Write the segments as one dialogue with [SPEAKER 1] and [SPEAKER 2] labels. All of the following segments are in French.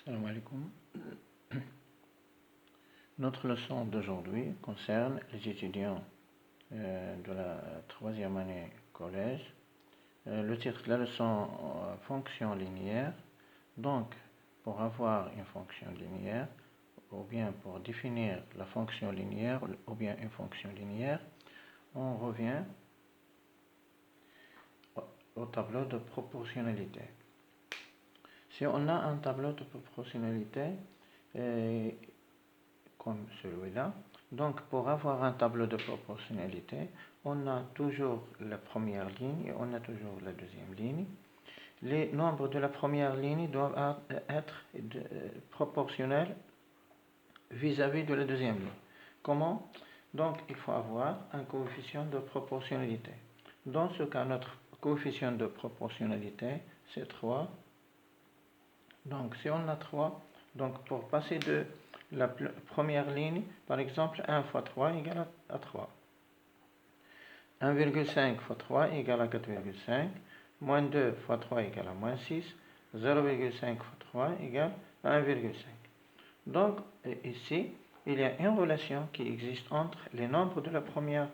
[SPEAKER 1] Salam alaikum. Notre leçon d'aujourd'hui concerne les étudiants de la troisième année collège. Le titre de la leçon fonction linéaire. Donc, pour avoir une fonction linéaire, ou bien pour définir la fonction linéaire, ou bien une fonction linéaire, on revient au tableau de proportionnalité. Si on a un tableau de proportionnalité comme celui-là, donc pour avoir un tableau de proportionnalité, on a toujours la première ligne et on a toujours la deuxième ligne. Les nombres de la première ligne doivent être proportionnels vis-à-vis de la deuxième ligne. Comment? Donc il faut avoir un coefficient de proportionnalité. Dans ce cas, notre coefficient de proportionnalité, c'est 3. Donc si on a 3, donc pour passer de la première ligne, par exemple, 1 fois 3 égale à 3. 1,5 fois 3 égale à 4,5. Moins 2 fois 3 égale à moins 6. 0,5 fois 3 égale à 1,5. Donc ici, il y a une relation qui existe entre les nombres de la première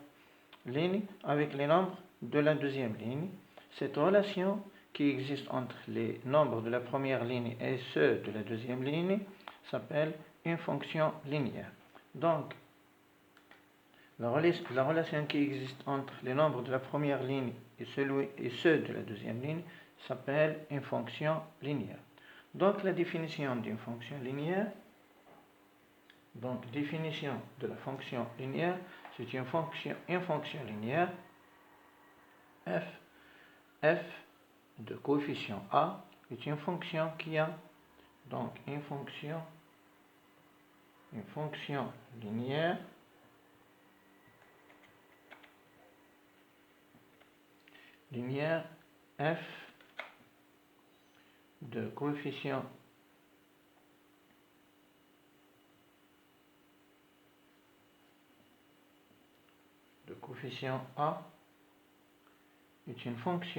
[SPEAKER 1] ligne avec les nombres de la deuxième ligne. Cette relation qui existe entre les nombres de la première ligne et ceux de la deuxième ligne s'appelle une fonction linéaire. Donc, la relation qui existe entre les nombres de la première ligne et ceux de la deuxième ligne s'appelle une fonction linéaire. Donc, la définition d'une fonction linéaire, donc définition de la fonction linéaire, c'est une fonction linéaire f de coefficient a est une fonction qui a donc une fonction linéaire f de coefficient a est une fonction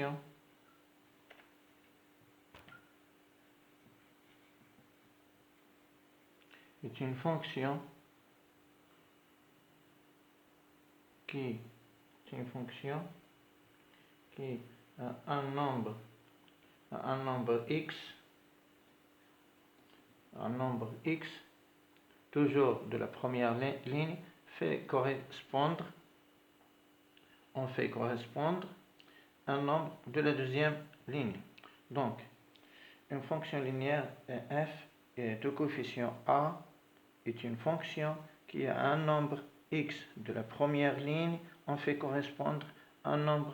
[SPEAKER 1] qui a un nombre x, toujours de la première ligne, on fait correspondre un nombre de la deuxième ligne. Donc, une fonction linéaire f de coefficient a est une fonction qui a un nombre x de la première ligne, on fait correspondre un nombre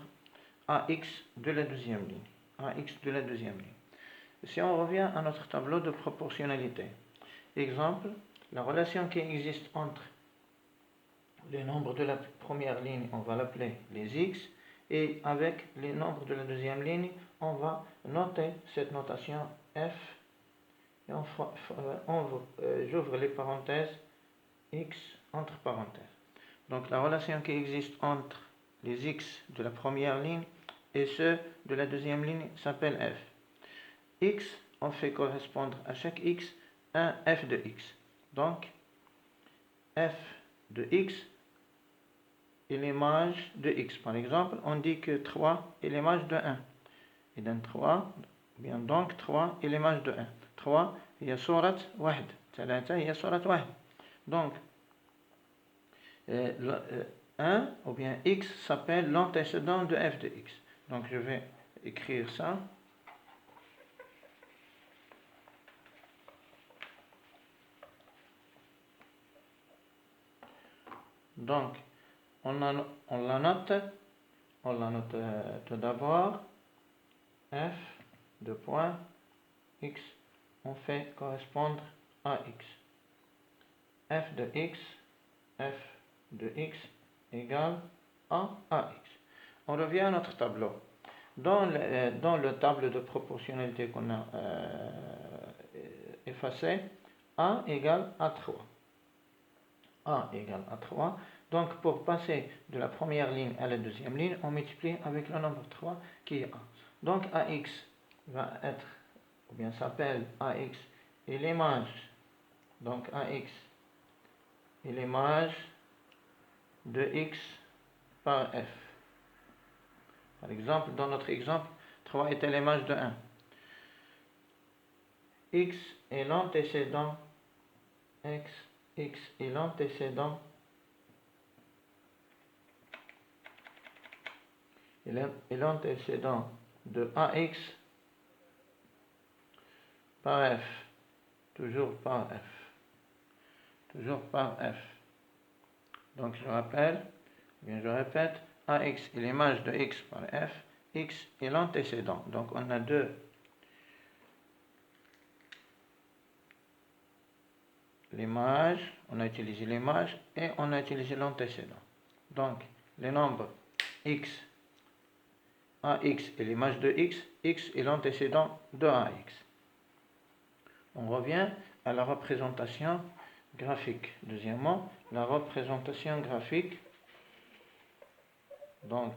[SPEAKER 1] ax de la deuxième ligne. Si on revient à notre tableau de proportionnalité, exemple, la relation qui existe entre les nombres de la première ligne, on va l'appeler les x, et avec les nombres de la deuxième ligne, on va noter cette notation f, et j'ouvre les parenthèses, x entre parenthèses. Donc la relation qui existe entre les x de la première ligne et ceux de la deuxième ligne s'appelle f. X, on fait correspondre à chaque x un f de x. Donc, f de x est l'image de x. Par exemple, on dit que 3 est l'image de 1. Et donc 3 est l'image de 1. 3 هي صورة 1. 3 هي صورة 1. Donc, 1 ou bien x s'appelle l'antécédent de f de x. Donc, je vais écrire ça. Donc, on la note tout d'abord, f de point x, on fait correspondre à x. f de x égale à ax. On revient à notre tableau. Dans le tableau de proportionnalité qu'on a effacé, a égale à 3. A égale à 3. Donc, pour passer de la première ligne à la deuxième ligne, on multiplie avec le nombre 3 qui est A. Donc, AX va être, ou bien s'appelle AX et l'image, donc AX, et l'image de X par F. Par exemple, dans notre exemple, 3 était l'image de 1. X est l'antécédent, X est l'antécédent, de AX par F, toujours par F, toujours par F. Donc je répète, AX est l'image de X par F, X est l'antécédent. Donc on a l'image, on a utilisé l'image et on a utilisé l'antécédent. Donc les nombres X, AX est l'image de X, X est l'antécédent de AX. On revient à la représentation graphique. Deuxièmement, la représentation graphique. Donc,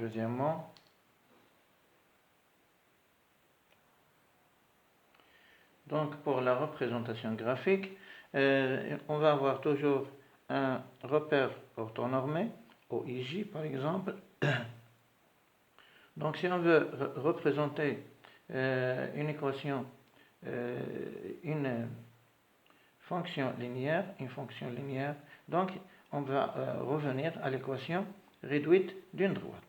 [SPEAKER 1] deuxièmement, pour la représentation graphique, on va avoir toujours un repère orthonormé, OIJ par exemple. Donc, si on veut représenter une équation, une fonction linéaire, donc on va revenir à l'équation réduite d'une droite.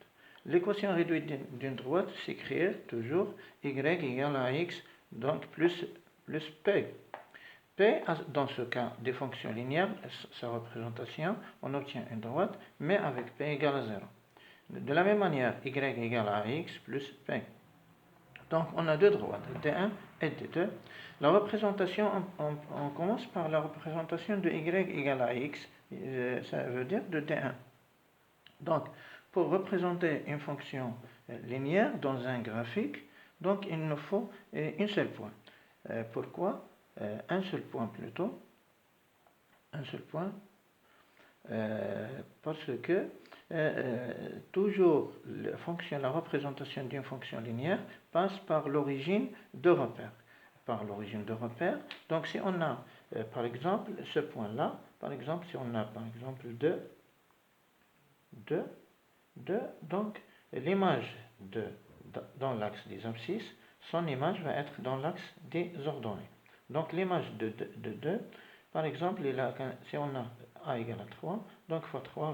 [SPEAKER 1] L'équation réduite d'une droite s'écrit toujours y égale à x, donc plus p. P, dans ce cas des fonctions linéaires, sa représentation, on obtient une droite, mais avec p égale à 0. De la même manière, y égale à x plus p. Donc on a deux droites, D1 et D2. La représentation, on commence par la représentation de y égale à x, ça veut dire de D1. Donc pour représenter une fonction linéaire dans un graphique, donc il nous faut un seul point. Pourquoi un seul point plutôt? Un seul point parce que toujours la représentation d'une fonction linéaire passe par l'origine de repère. Donc si on a par exemple ce point-là, par exemple si on a par exemple 2, donc l'image dans l'axe des abscisses, son image va être dans l'axe des ordonnées. Donc l'image de 2, par exemple, si on a A égale à 3, donc fois 3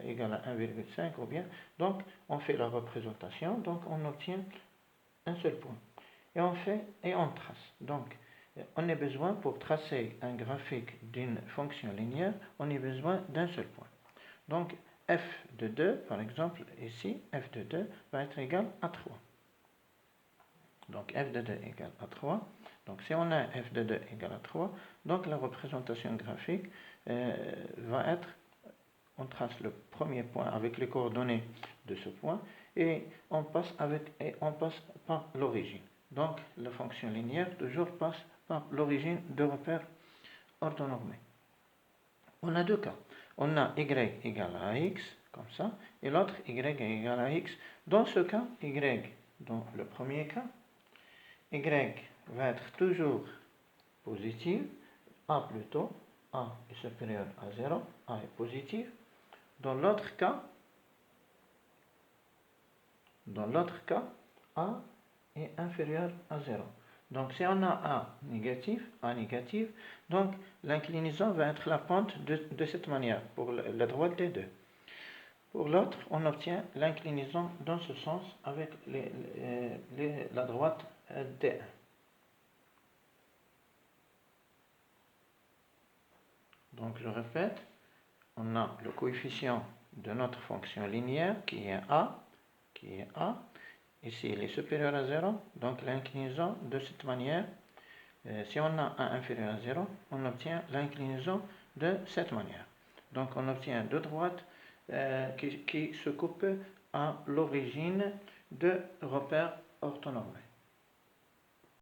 [SPEAKER 1] égale à 1,5 ou bien, donc on fait la représentation, donc on obtient un seul point. Et on trace. Donc on a besoin, pour tracer un graphique d'une fonction linéaire, on a besoin d'un seul point. Donc f de 2, par exemple, ici, f de 2 va être égal à 3. Donc f de 2 égale à 3. Donc si on a f de 2 égale à 3, donc la représentation graphique va être, on trace le premier point avec les coordonnées de ce point et on passe par l'origine. Donc la fonction linéaire toujours passe par l'origine de repère orthonormé. On a deux cas. On a y égale à x, comme ça, et l'autre y égale à x. Dans ce cas, dans le premier cas, y va être toujours positif, a plutôt, a est supérieur à 0, a est positif. Dans l'autre cas, a est inférieur à 0. Donc si on a a négatif, donc l'inclinaison va être la pente de cette manière, pour la droite des deux. Pour l'autre, on obtient l'inclinaison dans ce sens avec la droite D1. Donc je répète, on a le coefficient de notre fonction linéaire qui est A. Ici, il est supérieur à 0, donc l'inclinaison de cette manière, si on a A inférieur à 0, on obtient l'inclinaison de cette manière. Donc on obtient deux droites qui se coupent à l'origine de repères orthonormés.